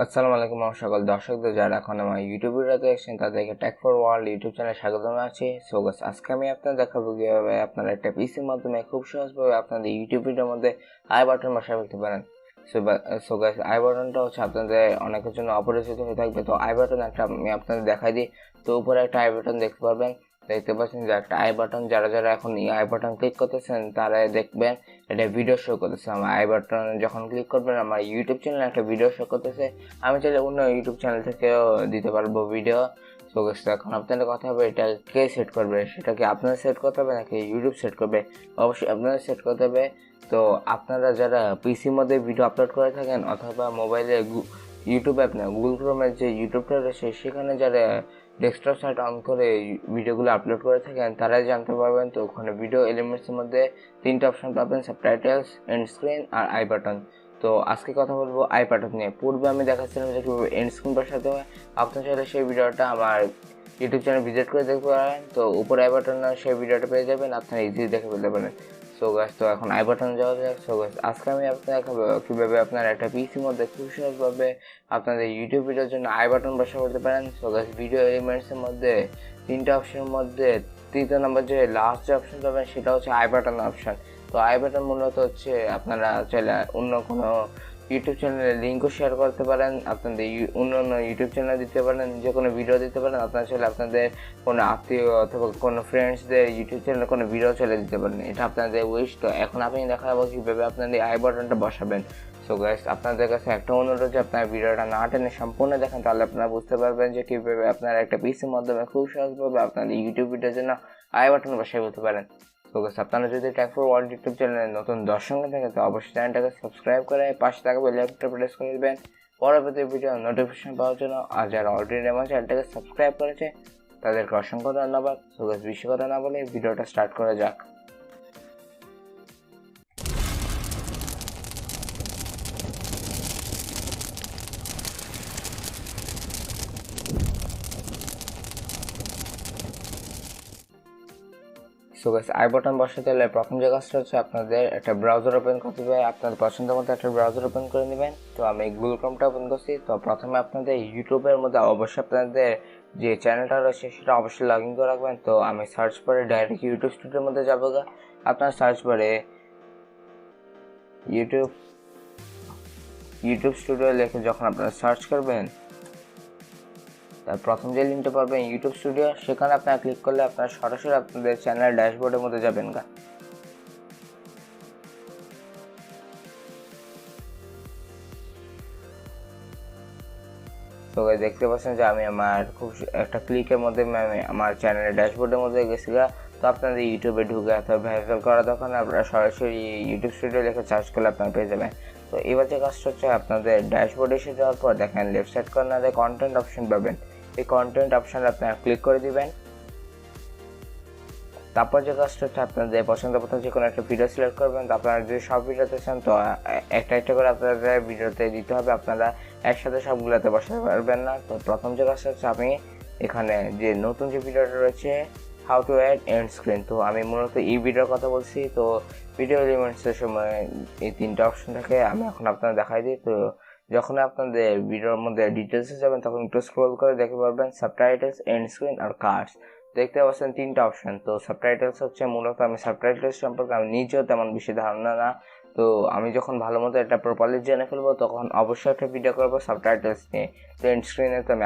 আসসালামু আলাইকুম আমার সকল দর্শকদের যারা এখন আমার ইউটিউব ভিডিওতে দেখছেন তাদেরকে টেক ফর ওয়ার্ল্ড ইউটিউব চ্যানেলে স্বাগত জানাচ্ছি। সো গাইস, আজকে আমি আপনাদের দেখাবো কিভাবে আপনারা একটা পিসির মাধ্যমে খুব সহজভাবে আপনাদের ইউটিউব ভিডিওর মধ্যে আই বাটন বসায় ফেলতে পারেন। সো গাইস, আই বাটনটা হচ্ছে আপনাদের অনেকের জন্য অপরিচিত হয়ে থাকবে। তো আই বাটন একটা আমি আপনাদের দেখাই দিই। তো উপরে একটা আই বাটন দেখতে পারবেন, দেখতে পাচ্ছেন যে একটা আই বাটন, যারা যারা এখন এই আই বাটন ক্লিক করতেছেন তারা দেখবেন এটা ভিডিও শো করতেছে। আমার আই বাটন যখন ক্লিক করবেন আমার ইউটিউব চ্যানেলে একটা ভিডিও শো করতেছে। আমি চাইলে অন্য ইউটিউব চ্যানেল থেকেও দিতে পারবো ভিডিও। সো গাইস, এখন আপনাদের কথা হবে এটা কে সেট করবে, সেটা কি আপনারা সেট করতে হবে নাকি ইউটিউব সেট করবে? অবশ্যই আপনারা সেট করতে হবে। তো আপনারা যারা পিসির মধ্যে ভিডিও আপলোড করে থাকেন অথবা মোবাইলে ইউটিউব অ্যাপ না গুগল ক্রোমের যে ইউটিউবটা রয়েছে সেখানে যারা ডেস্কটপ সাইট অন করে ভিডিওগুলো আপলোড করে থাকেন তারাই জানতে পারবেন। তো ওখানে ভিডিও এলিমেন্টসের মধ্যে তিনটা অপশন পাবেন, সাবটাইটেলস, এন্ড স্ক্রিন আর আই বাটন। তো আজকে কথা বলবো আই বাটন নিয়ে। পূর্বে আমি দেখাচ্ছিলাম যে কীভাবে এন্ড স্ক্রিন বসাতে হয়। আপনি চাইলে সেই ভিডিওটা আমার ইউটিউব চ্যানেল ভিজিট করে দেখতে পারেন। তো উপরে আই বাটন সেই ভিডিওটা পেয়ে যাবেন, আপনারা ইজিলি দেখে ফেলতে পারেন। সো গাইস, তো এখন আই বাটন যাওয়া যাক। সো গাইস, আজকে আমি আপনাদের দেখাবো কীভাবে আপনারা একটা পিসির মধ্যে খুব সহজভাবে আপনাদের ইউটিউব ভিডিওর জন্য আই বাটন বসা করতে পারেন। সো গাইস, ভিডিও এলিমেন্টসের মধ্যে তিনটা অপশনের মধ্যে তৃতীয় নম্বর যে লাস্ট যে অপশন পাবেন সেটা হচ্ছে আই বাটন অপশন। তো আই বাটন মূলত হচ্ছে আপনারা চাইলে অন্য কোনো ইউটিউব চ্যানেলে লিঙ্কও শেয়ার করতে পারেন, আপনাদের অন্য অন্য ইউটিউব চ্যানেলে দিতে পারেন, যে কোনো ভিডিও দিতে পারেন। আপনারা চাইলে আপনাদের কোনো আত্মীয় অথবা কোনো ফ্রেন্ডসদের ইউটিউব চ্যানেলে কোনো ভিডিও চলে দিতে পারেন, এটা আপনাদের উইশ। তো এখন আপনি দেখাবো কীভাবে আপনাদের আই বাটনটা বসাবেন। সো গাইস, আপনাদের কাছে একটা অনুরোধ যে আপনার ভিডিওটা না টেনে সম্পূর্ণ দেখেন, তাহলে আপনারা বুঝতে পারবেন যে কীভাবে আপনারা একটা পিসির মাধ্যমে খুব সহজভাবে আপনাদের ইউটিউব ভিডিওর জন্য আই বাটন বসাই বলতে পারেন। তো গাইস, আপনারা যদি টেক ফর ওয়ার্ল্ড ইউটিউব চ্যানেলে নতুন দর্শক থাকেন তো অবশ্যই চ্যানেলটাকে সাবস্ক্রাইব করে পাশে থাকা বেল আইকনটা প্রেস করে দেবেন পরবর্তী ভিডিও নোটিফিকেশন পাওয়ার জন্য। আর যারা অলরেডি আমার চ্যানেলটাকে সাবস্ক্রাইব করেছে তাদেরকে অসংখ্য ধন্যবাদ। তো গাইস, বেশি কথা না বলে ভিডিওটা স্টার্ট করা যাক। সো গাইস, আই বাটন বসাতে হলে প্রথম যে কাজটা হচ্ছে আপনাদের একটা ব্রাউজার ওপেন করতে হবে। আপনাদের পছন্দের মতো একটা ব্রাউজার ওপেন করে নেবেন। তো আমি গুগল ক্রোমটা ওপেন করছি। তো প্রথমে আপনাদের ইউটিউবের মধ্যে অবশ্যই আপনাদের যে চ্যানেলটা রয়েছে সেটা অবশ্যই লগ ইন করে রাখবেন। তো আমি সার্চ করে ডাইরেক্ট ইউটিউব স্টুডিওর মধ্যে যাবো। আপনার সার্চ করে ইউটিউব স্টুডিও লিখে যখন আপনারা সার্চ করবেন তার প্রথম যে লিঙ্কটা পাবেন ইউটিউব স্টুডিও, সেখানে আপনারা ক্লিক করলে আপনারা সরাসরি আপনাদের চ্যানেল ড্যাশবোর্ডের মধ্যে যাবেন। তো দেখতে পাচ্ছেন যে আমি আমার খুব একটা ক্লিকের মধ্যে আমি আমার চ্যানেলের ড্যাশবোর্ডের মধ্যে গেছি। তো আপনাদের ইউটিউবে ঢুকে অথবা ভেরিফাই করা দরকার না, আপনারা সরাসরি ইউটিউব স্টুডিও লিখে সার্চ করলে আপনারা পেয়ে যাবেন। তো এবার যে কাজটা হচ্ছে আপনাদের ড্যাশবোর্ডে এসে যাওয়ার পর দেখেন লেফট সাইড কর্নারে কন্টেন্ট অপশন পাবেন। এই কন্টেন্ট অপশন আপনারা ক্লিক করে দিবেন। তারপর যে কাজটা হচ্ছে আপনাদের পছন্দ মতো যে কোনো একটা ভিডিও সিলেক্ট করবেন। তো আপনারা যদি সব ভিডিওতে চান তো একটা একটা করে আপনাদের ভিডিওতে দিতে হবে, আপনারা একসাথে সবগুলোতে বসাতে পারবেন না। তো প্রথম যে কাজটা হচ্ছে আমি এখানে যে নতুন যে ভিডিওটা রয়েছে how to add end screen, তো আমি মূলত এই ভিডিওর কথা বলছি। তো ভিডিও এলিমেন্টসের সময় এই তিনটা অপশন থাকে, আমি এখন আপনাদের দেখাই দিই। তো যখন আপনাদের ভিডিওর মধ্যে ডিটেলসে যাবেন তখন একটু স্ক্রল করে দেখতে পারবেন সাবটাইটেলস, এন্ড স্ক্রিন আর কার্ডস। দেখতে পাচ্ছেন তিনটা অপশন। তো সাবটাইটেলস হচ্ছে মূলত আমি সাবটাইটেলস সম্পর্কে আমি নিজেও তেমন বেশি ধারণা না। তো আমি যখন ভালো মতো এটা প্রপারলি জেনে ফেলবো তখন অবশ্যই একটা ভিডিও করবো সাবটাইটেলস নিয়ে। তো এন্ড স্ক্রিনে তো আমি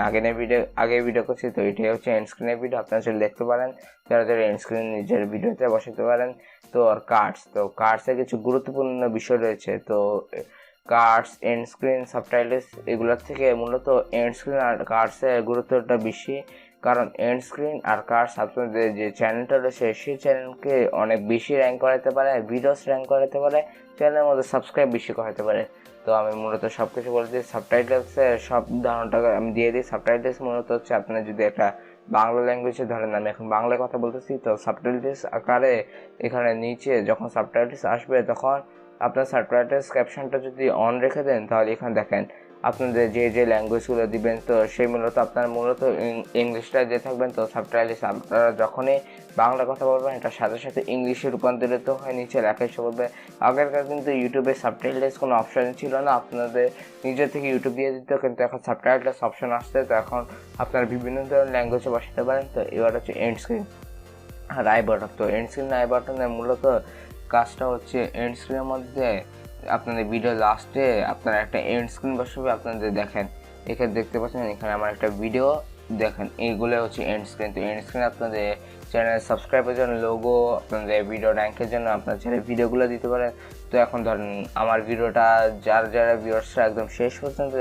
আগে ভিডিও করছি, তো এটাই হচ্ছে এন্ড স্ক্রিনের ভিডিও, আপনারা সেটা দেখতে পারেন যারা যারা এন্ড স্ক্রিন নিজের ভিডিওতে বসাতে পারেন। তো আর কার্ডস, তো কার্ডসে কিছু গুরুত্বপূর্ণ বিষয় রয়েছে। তো কার্ডস, এন্ড স্ক্রিন, সাবটাইটেলস এগুলোর থেকে মূলত এন্ড স্ক্রিন আর কার্ডসের গুরুত্বটা বেশি, কারণ এন্ড স্ক্রিন আর কার্ডস আপনাদের যে চ্যানেলটা রয়েছে সেই চ্যানেলকে অনেক বেশি র্যাঙ্ক করাতে পারে, ভিডিওস র্যাঙ্ক করাতে পারে, চ্যানেলের মধ্যে সাবস্ক্রাইব বেশি করাতে পারে। তো আমি মূলত সব কিছু বলে দিই, সাবটাইটেলসের সব ধারণাটা আমি দিয়ে দিই। সাবটাইটেলস মূলত হচ্ছে আপনার যদি একটা বাংলা ল্যাঙ্গুয়েজে ধরেন, আমি এখন বাংলায় কথা বলতেছি, তো সাবটাইটেলস আকারে এখানে নিচে যখন সাবটাইটেলস আসবে তখন আপনার সাবটাইটেলস ক্যাপশনটা যদি অন রেখে দেন তাহলে এখানে দেখেন আপনাদের যে ল্যাঙ্গুয়েজগুলো দিবেন, তো সেই মূলত ইংলিশটা যে থাকবেন, তো সাবটাইটেলস আপনারা যখনই বাংলা কথা বলবেন এটার সাথে সাথে ইংলিশে রূপান্তরিত হয়ে নিচে লেখা এসে বলবে। আগেরকার কিন্তু ইউটিউবে সাবটাইটেলস কোনো অপশান ছিল না, আপনাদের নিজের থেকে ইউটিউব দিয়ে দিত, কিন্তু এখন সাবটাইটেলস অপশন আসছে, তো এখন আপনারা বিভিন্ন ধরনের ল্যাঙ্গুয়েজে বসাতে পারেন। তো এবার হচ্ছে এন্ড স্ক্রিন আর আই বাটন। তো এন্ড স্ক্রিন আই বাটনের মূলত কাজটা হচ্ছে এন্ড স্ক্রিনের মধ্যে আপনাদের ভিডিও লাস্টে আপনারা একটা এন্ড স্ক্রিন বসাবে। আপনাদের দেখেন এখানে দেখতে পাচ্ছেন, এখানে আমার একটা ভিডিও দেখেন, এইগুলো হচ্ছে এন্ড স্ক্রিন। তো এন্ড স্ক্রিন আপনাদের চ্যানেল সাবস্ক্রাইবের জন্য, লোগো, আপনাদের ভিডিও র্যাঙ্কের জন্য আপনার চ্যানেল ভিডিওগুলো দিতে পারেন। তো এখন ধরেন আমার ভিডিওটা যারা ভিউয়ার্সরা একদম শেষ পর্যন্ত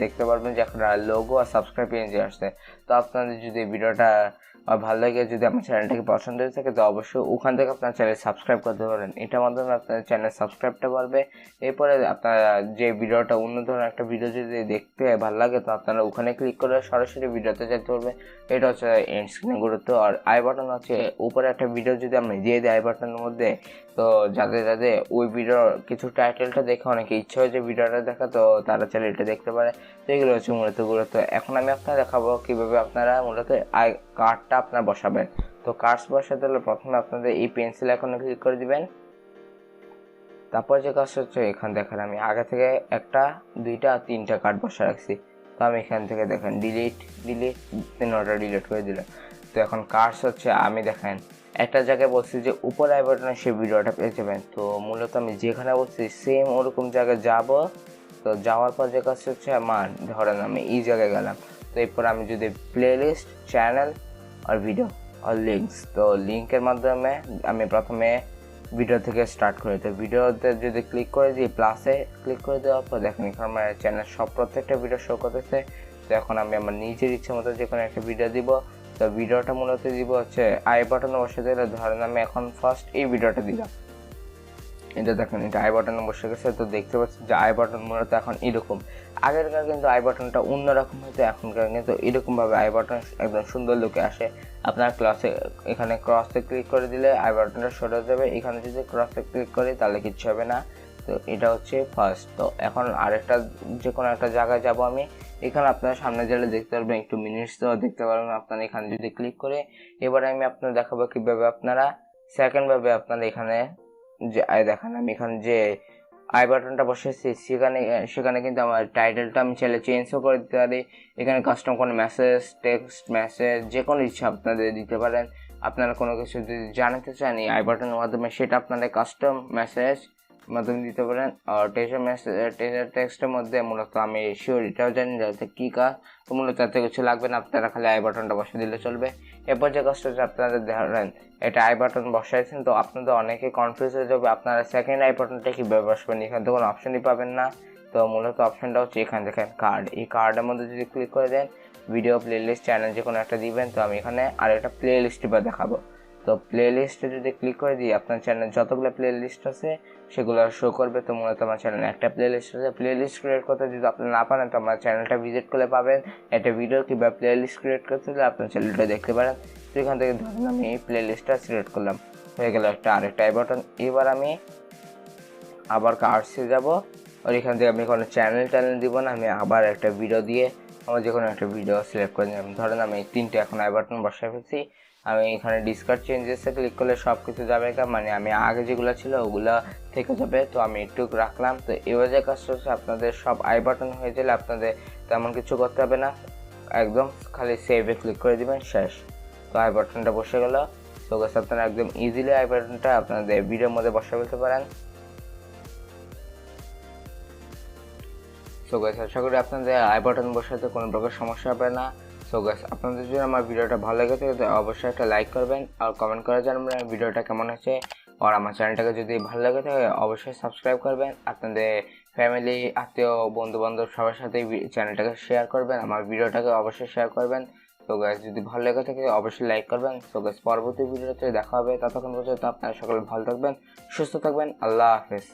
দেখতে পারবেন যে এখন লোগো আর সাবস্ক্রাইব পেজে আসছে। তো আপনাদের যদি ভিডিওটা ভালো লাগে, যদি আপনার চ্যানেলটাকে পছন্দ হয়ে থাকে, তো অবশ্যই ওখান থেকে আপনার চ্যানেল সাবস্ক্রাইব করতে পারেন। এটার মাধ্যমে আপনার চ্যানেল সাবস্ক্রাইবটা বাড়বে। এরপরে আপনারা যে ভিডিওটা অন্য ধরনের একটা ভিডিও যদি দেখতে ভালো লাগে, তো আপনারা ওখানে ক্লিক করে সরাসরি ভিডিওতে যেতে পারবেন। এটা হচ্ছে এন্ড স্ক্রিনের গুরুত্ব। আর আই বাটন হচ্ছে উপরে একটা ভিডিও যদি আপনি দিয়ে দিই আই বাটনের মধ্যে, তো যাতে ওই ভিডিওর কিছু টাইটেলটা দেখে অনেকে ইচ্ছা হয় যে ভিডিওটা দেখা, তো তারা চাইলে এটা দেখতে পারে। তো এগুলো হচ্ছে মূলত গুরুত্ব। এখন আমি আপনারা দেখাবো কীভাবে আপনারা মূলত কার্ডটা আপনারা বসাবেন। তো কার্ডস বসাতে হলে প্রথমে আপনাদের এই পেন্সিল আইকনে ক্লিক করে দিবেন। তারপর যে কাজটা হচ্ছে, এখান দেখেন আমি আগে থেকে 1, 2, 3 কার্ড বসা রাখছি। তো আমি এখান থেকে দেখেন ডিলিট 3টা ডিলিট করে দিলাম। তো এখন কার্ডস হচ্ছে আমি দেখেন একটা জায়গায় বলছি যে উপরে আই বাটনে সেই ভিডিওটা পেয়ে যাবেন। তো মূলত আমি যেখানে বলছি সেম ওরকম জায়গায় যাব। তো যাওয়ার পর যে কাজটা হচ্ছে, আমার ধরেন আমি এই জায়গায় গেলাম, তো এরপর আমি যদি প্লেলিস্ট, চ্যানেল আর ভিডিও আর লিঙ্কস, তো লিঙ্কের মাধ্যমে আমি প্রথমে ভিডিও থেকে স্টার্ট করি। তো ভিডিওতে যদি ক্লিক করে দিই, প্লাসে ক্লিক করে দেওয়ার পর দেখেন এখানে আমার চ্যানেল প্রত্যেকটা ভিডিও শো করতেছে। তো এখন আমি আমার নিজের ইচ্ছে মতো যে কোনো একটা ভিডিও দিব। তো ভিডিওটা মূলত দিব হচ্ছে আই বাটনে বসে দিলে, ধরেন আমি এখন ফার্স্ট এই ভিডিওটা দিলাম, এটা দেখেন এটা আই বাটনে বসে গেছে। তো দেখতে পাচ্ছি যে আই বাটন মূলত এখন এরকম। আগেরকার কিন্তু আই বাটনটা অন্যরকম হতো, এখনকার কিন্তু এরকমভাবে আই বাটন একদম সুন্দর লুকে আসে। আপনার এখানে ক্রসে ক্লিক করে দিলে আই বাটনটা সরে যাবে। এখানে যদি ক্রসে ক্লিক করি তাহলে কিচ্ছু হবে না। তো এটা হচ্ছে ফার্স্ট। তো এখন আরেকটা যে কোনো একটা জায়গায় যাব আমি। এখানে আপনার সামনে গেলে দেখতে পারবেন একটু মিনিটস দেওয়া দেখতে পারবেন। আপনারা এখানে যদি ক্লিক করে, এবারে আমি আপনার দেখাবো কীভাবে আপনারা সেকেন্ডভাবে আপনারা এখানে যে দেখেন আমি এখানে যে আই বাটনটা বসেছি, সেখানে কিন্তু আমার টাইটেলটা আমি চাইলে চেঞ্জও করে দিতে পারি। এখানে কাস্টম কোনো মেসেজ, টেক্সট মেসেজ যে কোনো ইচ্ছা আপনাদের দিতে পারেন। আপনারা কোনো কিছু যদি জানাতে চান এই আই বাটনের মাধ্যমে, সেটা আপনাদের কাস্টম মেসেজ মাধ্যমে দিতে পারেন। আর টেক্সটের মধ্যে মূলত আমি শিওর এটাও জানি যাতে কী কাজ, তো মূলত তাতে কিছু লাগবে না, আপনারা খালি আই বাটনটা বসে দিলে চলবে। এরপর যে কাজটা হচ্ছে, আপনাদের ধরেন এটা আই বাটন বসাইছেন, তো আপনাদের অনেকে কনফিউজ হয়ে যাবে আপনারা সেকেন্ড আই বাটনটা কীভাবে বসবেন, এখানে তো কোনো অপশনই পাবেন না। তো মূলত অপশনটা হচ্ছে এখানে দেখেন কার্ড, এই কার্ডের মধ্যে যদি ক্লিক করে দেন, ভিডিও, প্লেলিস্ট, চ্যানেল যে কোনো একটা দিবেন। তো আমি এখানে আরেকটা প্লেলিস্ট দেখাবো। তো প্লেলিস্টে যদি ক্লিক করে দিই, আপনার চ্যানেল যতগুলো প্লেলিস্ট আছে সেগুলো শো করবে। তো মূলত আমার চ্যানেল একটা প্লেলিস্ট আছে। প্লেলিস্ট ক্রিয়েট করতে যদি আপনি না পারেন, তো আমার চ্যানেলটা ভিজিট করলে পাবেন একটা ভিডিও কিংবা প্লেলিস্ট ক্রিয়েট করতে হলে আপনার চ্যানেলটা দেখতে পারেন। তো এখান থেকে ধরুন আমি এই প্লেলিস্টটা সিলেক্ট করলাম, হয়ে গেল আরেকটা আই বাটন। এবার আমি আবার কার্ডসে যাব, আর এখান থেকে আমি কোনো চ্যানেল দিব না, আমি আবার একটা ভিডিও দিয়ে আমার যে কোনো একটা ভিডিও সিলেক্ট করে নিলাম। ধরেন আমি 3টে এখন আই বাটন বসায় ফেলছি। আমি এখানে ডিসকার্ড চেঞ্জেসে ক্লিক করলে সব কিছু যাবে, মানে আমি আগে যেগুলো ছিল ওগুলো থেকে যাবে। তো আমি একটু রাখলাম। তো এবার যে কাজটা হচ্ছে, আপনাদের সব আই বাটন হয়ে গেলে আপনাদের তেমন কিছু করতে হবে না, একদম খালি সেভে ক্লিক করে দিবেন, শেষ। তো আই বাটনটা বসে গেল। তো আপনারা একদম ইজিলি আই বাটনটা আপনাদের ভিডিওর মধ্যে বসে ফেলতে পারেন। সো গাইস, আশা করি আপনাদের আই বাটন বসাতে কোনো প্রকার সমস্যা হবে না। সো গাইস, আপনাদের যদি আমার ভিডিওটা ভালো লাগে থাকে, তো অবশ্যই একটা লাইক করবেন আর কমেন্ট করে জানাবেন ভিডিওটা কেমন হয়েছে। আর আমার চ্যানেলটাকে যদি ভালো লাগে থাকে অবশ্যই সাবস্ক্রাইব করবেন। আপনাদের ফ্যামিলি, আত্মীয়, বন্ধুবান্ধব সবার সাথে চ্যানেলটাকে শেয়ার করবেন, আমার ভিডিওটাকে অবশ্যই শেয়ার করবেন। তো গাইস, যদি ভালো লেগে থাকে অবশ্যই লাইক করবেন। তো গাইস, পরবর্তী ভিডিওতে দেখা হবে। ততক্ষণ পর্যন্ত আপনারা সকলে ভালো থাকবেন, সুস্থ থাকবেন। আল্লাহ হাফেজ।